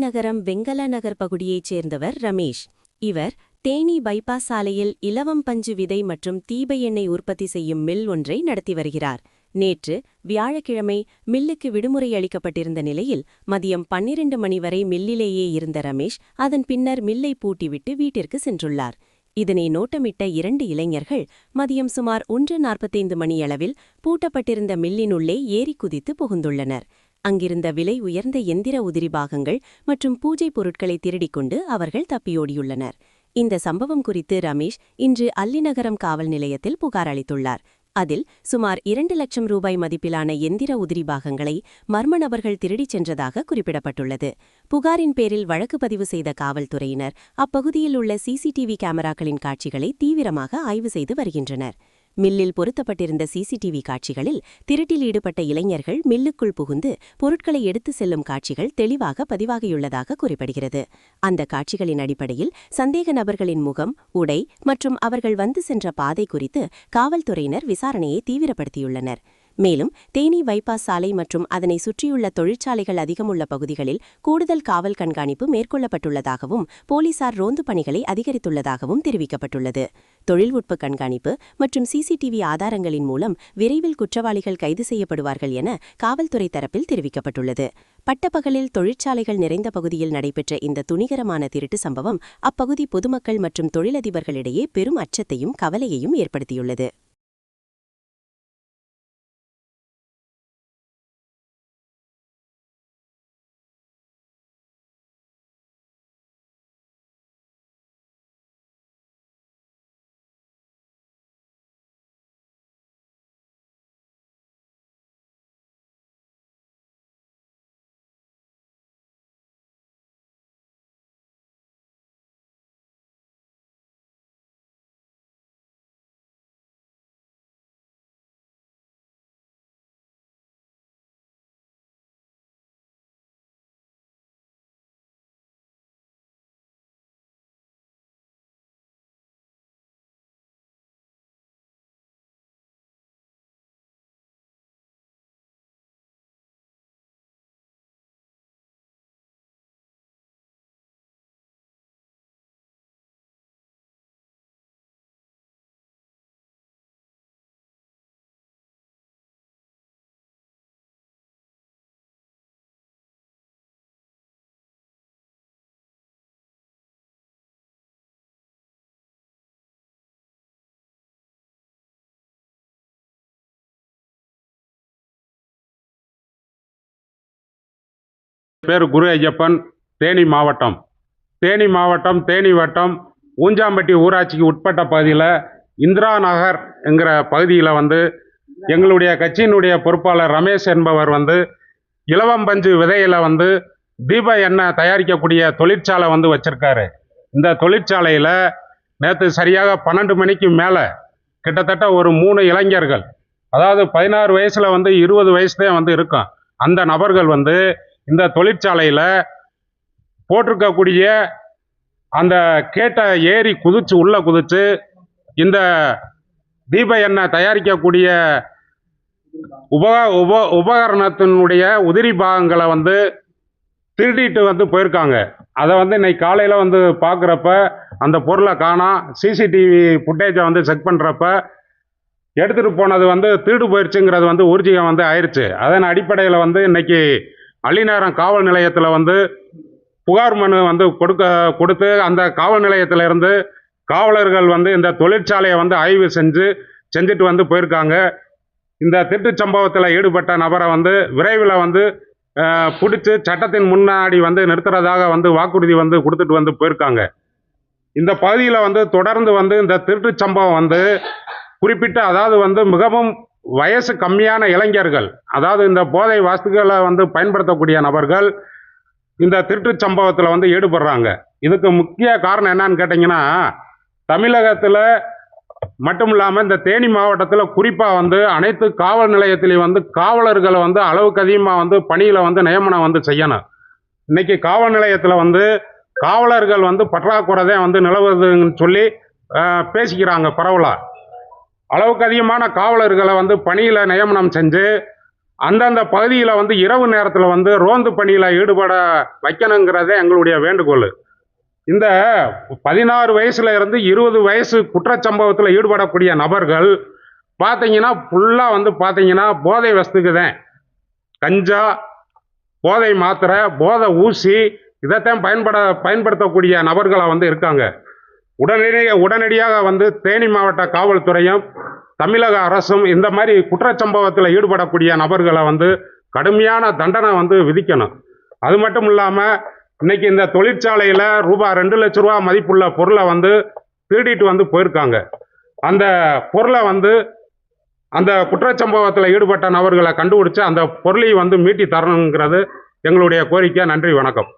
அள்ளிநகரம் வெங்கல நகர் பகுதியைச் சேர்ந்தவர் ரமேஷ். இவர் தேனி பைபாஸ் சாலையில் இலவம் பஞ்சு விதை மற்றும் தீப எண்ணெய் உற்பத்தி செய்யும் மில் ஒன்றை நடத்தி வருகிறார். நேற்று வியாழக்கிழமை மில்லுக்கு விடுமுறை அளிக்கப்பட்டிருந்த நிலையில் மதியம் 12 மணி வரை மில்லிலேயே இருந்த ரமேஷ் அதன் பின்னர் மில்லை பூட்டிவிட்டு வீட்டிற்கு சென்றுள்ளார். இதனை நோட்டமிட்ட 2 இளைஞர்கள் மதியம் சுமார் 1:45 மணியளவில் பூட்டப்பட்டிருந்த மில்லினுள்ளே ஏறி குதித்து புகுந்துள்ளனர். அங்கிருந்த விலை உயர்ந்த எந்திர உதிரி பாகங்கள் மற்றும் பூஜை பொருட்களை திருடிக்கொண்டு அவர்கள் தப்பியோடியுள்ளனர். இந்த சம்பவம் குறித்து ரமேஷ் இன்று அள்ளிநகரம் காவல் நிலையத்தில் புகார் அளித்துள்ளார். அதில் சுமார் 2 லட்சம் ரூபாய் மதிப்பிலான எந்திர உதிரி பாகங்களை மர்ம நபர்கள் திருடிச் சென்றதாக குறிப்பிடப்பட்டுள்ளது. புகாரின் பேரில் வழக்கு பதிவு செய்த காவல்துறையினர் அப்பகுதியில் உள்ள சிசிடிவி கேமராக்களின் காட்சிகளை தீவிரமாக ஆய்வு செய்து வருகின்றனர். மில்லில் பொருத்தப்பட்டிருந்த சிசிடிவி காட்சிகளில் திருட்டில் ஈடுபட்ட இளைஞர்கள் மில்லுக்குள் புகுந்து பொருட்களை எடுத்து செல்லும் காட்சிகள் தெளிவாக பதிவாகியுள்ளதாக குறிப்பிடுகிறது. அந்த காட்சிகளின் அடிப்படையில் சந்தேக நபர்களின் முகம், உடை மற்றும் அவர்கள் வந்து சென்ற பாதை குறித்து காவல்துறையினர் விசாரணையை தீவிரப்படுத்தியுள்ளனர். மேலும் தேனி பைபாஸ் சாலை மற்றும் அதனை சுற்றியுள்ள தொழிற்சாலைகள் அதிகமுள்ள பகுதிகளில் கூடுதல் காவல் கண்காணிப்பு மேற்கொள்ளப்பட்டுள்ளதாகவும் போலீசார் ரோந்து பணிகளை அதிகரித்துள்ளதாகவும் தெரிவிக்கப்பட்டுள்ளது. தொழில்நுட்ப கண்காணிப்பு மற்றும் சிசிடிவி ஆதாரங்களின் மூலம் விரைவில் குற்றவாளிகள் கைது செய்யப்படுவார்கள் என காவல்துறை தரப்பில் தெரிவிக்கப்பட்டுள்ளது. பட்டப்பகலில் தொழிற்சாலைகள் நிறைந்த பகுதியில் நடைபெற்ற இந்த துணிகரமான திருட்டு சம்பவம் அப்பகுதி பொதுமக்கள் மற்றும் தொழிலதிபர்களிடையே பெரும் அச்சத்தையும் கவலையையும் ஏற்படுத்தியுள்ளது. பேர் குரு ஐயப்பன். தேனி மாவட்டம் தேனி வட்டம் ஊஞ்சாம்பட்டி ஊராட்சிக்கு உட்பட்ட பகுதியில் இந்திரா நகர் என்கிற பகுதியில் எங்களுடைய கட்சியினுடைய பொறுப்பாளர் ரமேஷ் என்பவர் இலவம் பஞ்சு விதையில் தீப எண்ணெய் தயாரிக்கக்கூடிய தொழிற்சாலை வச்சிருக்காரு. இந்த தொழிற்சாலையில் நேற்று சரியாக 12 மணிக்கு மேலே கிட்டத்தட்ட ஒரு 3 இளைஞர்கள், அதாவது 16 வயசில் 20 வயசுலேயே இருக்கும் அந்த நபர்கள் இந்த தொழிற்சாலையில் போட்டிருக்கக்கூடிய அந்த கேட்டை ஏறி உள்ளே குதிச்சு இந்த தீப எண்ணெய் தயாரிக்கக்கூடிய உபகரணத்தினுடைய உதிரி பாகங்களை திருடிட்டு போயிருக்காங்க. அதை இன்னைக்கு காலையில் பார்க்குறப்ப அந்த பொருளை காணோம். சிசிடிவி ஃபுட்டேஜை செக் பண்ணுறப்ப எடுத்துகிட்டு போனது திருடு போயிடுச்சுங்கிறது ஊர்ஜிகம் ஆயிடுச்சு. அதன் அடிப்படையில் இன்னைக்கு அள்ளிநகரம் காவல் நிலையத்தில் புகார் மனு கொடுத்து அந்த காவல் நிலையத்திலிருந்து காவலர்கள் இந்த தொழிற்சாலையை ஆய்வு செஞ்சுட்டு போயிருக்காங்க. இந்த திருட்டு சம்பவத்தில் ஈடுபட்ட நபரை விரைவில் பிடிச்சி சட்டத்தின் முன்னாடி நிறுத்துறதாக வாக்குறுதி கொடுத்துட்டு போயிருக்காங்க. இந்த பகுதியில் தொடர்ந்து இந்த திருட்டு சம்பவம் குறிப்பிட்ட, அதாவது மிகவும் வயசு கம்மியான இளைஞர்கள், அதாவது இந்த போதை வஸ்துக்களை பயன்படுத்தக்கூடிய நபர்கள் இந்த திருட்டு சம்பவத்தில் ஈடுபடுறாங்க. இதுக்கு முக்கிய காரணம் என்னன்னு கேட்டிங்கன்னா, தமிழகத்தில் மட்டும் இல்லாமல் இந்த தேனி மாவட்டத்தில் குறிப்பாக அனைத்து காவல் நிலையத்திலையும் காவலர்களை அளவுக்கு அதிகமாக பணியில் நியமனம் செய்யணும். இன்னைக்கு காவல் நிலையத்தில் காவலர்கள் பற்றாக்குறை தான் நிலவுதுன்னு சொல்லி பேசிக்கிறாங்க பரவலாக. அளவுக்கு அதிகமான காவலர்களை பணியில் நியமனம் செஞ்சு அந்தந்த பகுதியில் வந்து இரவு நேரத்தில் வந்து ரோந்து பணியில் ஈடுபட வைக்கணுங்கிறதே எங்களுடைய வேண்டுகோள். இந்த 16 வயசுல இருந்து 20 வயசு குற்றச்சம்பவத்தில் ஈடுபடக்கூடிய நபர்கள் பார்த்தீங்கன்னா ஃபுல்லாக வந்து பார்த்தீங்கன்னா போதை வஸ்துக்கு தான், கஞ்சா, போதை மாத்திரை, போதை ஊசி இதைத்தான் பயன்படுத்தக்கூடிய நபர்களாக வந்து இருக்காங்க. உடனடியாக வந்து தேனி மாவட்ட காவல்துறையும் தமிழக அரசும் இந்த மாதிரி குற்றச்சம்பவத்தில் ஈடுபடக்கூடிய நபர்களை வந்து கடுமையான தண்டனை வந்து விதிக்கணும். அது மட்டும் இல்லாமல் இன்னைக்கு இந்த தொழிற்சாலையில் ரூபாய் 2 லட்ச ரூபா மதிப்புள்ள பொருளை வந்து திருடிட்டு வந்து போயிருக்காங்க. அந்த பொருளை வந்து அந்த குற்றச்சம்பவத்தில் ஈடுபட்ட நபர்களை கண்டுபிடிச்சு அந்த பொருளை வந்து மீட்டி தரணுங்கிறது எங்களுடைய கோரிக்கை. நன்றி, வணக்கம்.